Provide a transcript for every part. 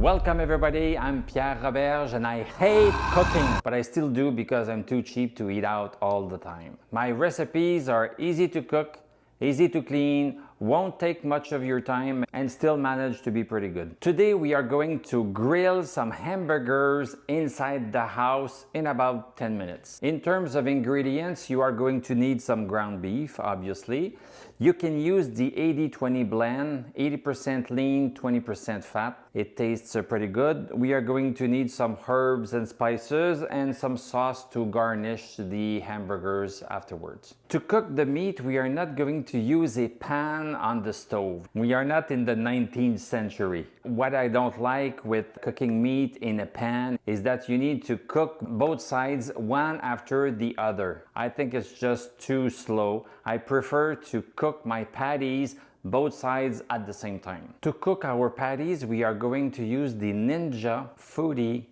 Welcome everybody, I'm Pierre Robege and I hate cooking, but I still do because I'm too cheap to eat out all the time. My recipes are easy to cook, easy to clean, won't take much of your time and still manage to be pretty good. Today we are going to grill some hamburgers inside the house in about 10 minutes. In terms of ingredients, you are going to need some ground beef, obviously. You can use the 80-20 blend, 80% lean, 20% fat. It tastes pretty good. We are going to need some herbs and spices and some sauce to garnish the hamburgers afterwards. To cook the meat, we are not going to use a pan on the stove. We are not in the 19th century. What I don't like with cooking meat in a pan is that you need to cook both sides one after the other. I think it's just too slow. I prefer to cook my patties both sides at the same time. To cook our patties, we are going to use the Ninja Foodie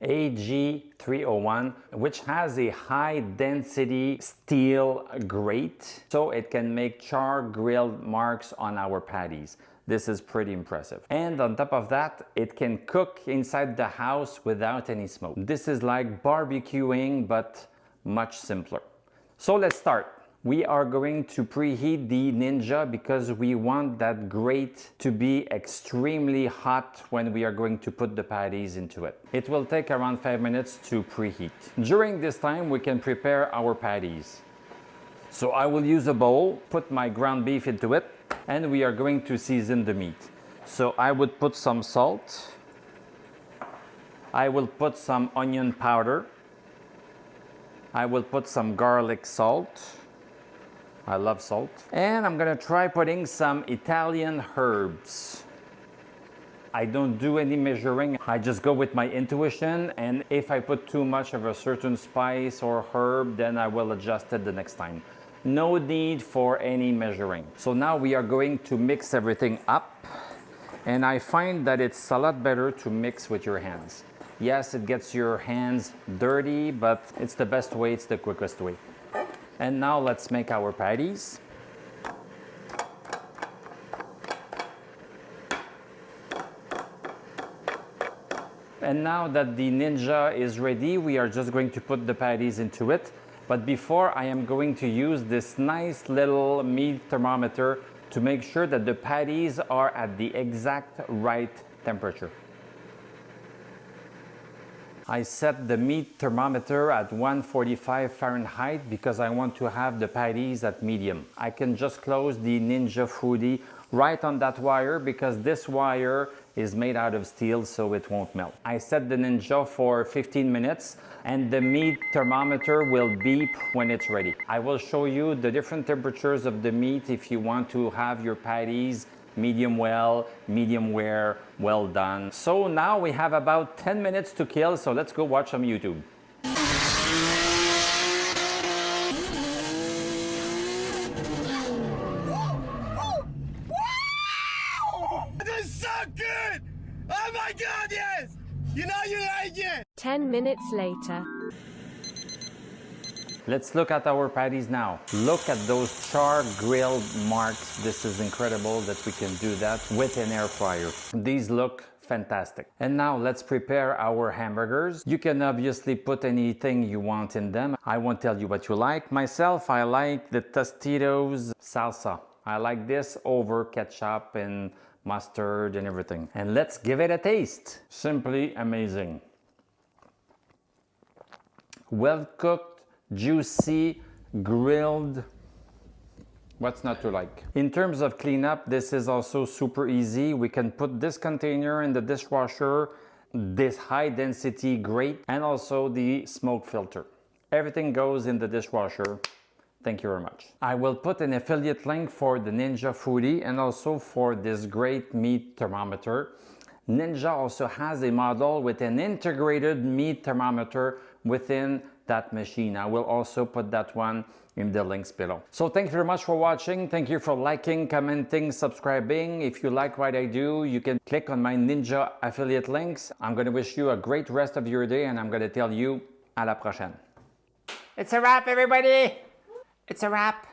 AG301, which has a high density steel grate, so it can make char grilled marks on our patties. This is pretty impressive. And on top of that, it can cook inside the house without any smoke. This is like barbecuing, but much simpler. So let's start. We are going to preheat the Ninja because we want that grate to be extremely hot when we are going to put the patties into it. It will take around 5 minutes to preheat. During this time, we can prepare our patties. So I will use a bowl, put my ground beef into it, and we are going to season the meat. So I would put some salt. I will put some onion powder. I will put some garlic salt. I love salt. And I'm gonna try putting some Italian herbs. I don't do any measuring. I just go with my intuition, and if I put too much of a certain spice or herb, then I will adjust it the next time. No need for any measuring. So now we are going to mix everything up, and I find that it's a lot better to mix with your hands. Yes, it gets your hands dirty, but it's the best way, it's the quickest way. And now let's make our patties. And now that the Ninja is ready, we are just going to put the patties into it. But before, I am going to use this nice little meat thermometer to make sure that the patties are at the exact right temperature. I set the meat thermometer at 145 Fahrenheit because I want to have the patties at medium. I can just close the Ninja Foodie right on that wire because this wire is made out of steel, so it won't melt. I set the Ninja for 15 minutes and the meat thermometer will beep when it's ready. I will show you the different temperatures of the meat if you want to have your patties medium well, medium rare, well done. So now we have about 10 minutes to kill, so let's go watch some YouTube. This is so good! Oh my god, yes! You know you like it! 10 minutes later. Let's look at our patties now. Look at those char grilled marks. This is incredible that we can do that with an air fryer. These look fantastic. And now let's prepare our hamburgers. You can obviously put anything you want in them. I won't tell you what you like. Myself, I like the Tostitos salsa. I like this over ketchup and mustard and everything. And let's give it a taste. Simply amazing. Well cooked, juicy, grilled. What's not to like? In terms of cleanup, this is also super easy. We can put this container in the dishwasher, this high density grate, and also the smoke filter. Everything goes in the dishwasher. Thank you very much. I will put an affiliate link for the Ninja Foodie and also for this great meat thermometer. Ninja also has a model with an integrated meat thermometer within that machine. I will also put that one in the links below. So thank you very much for watching. Thank you for liking, commenting, subscribing. If you like what I do, you can click on my Ninja affiliate links. I'm going to wish you a great rest of your day and I'm going to tell you à la prochaine. It's a wrap, everybody! It's a wrap.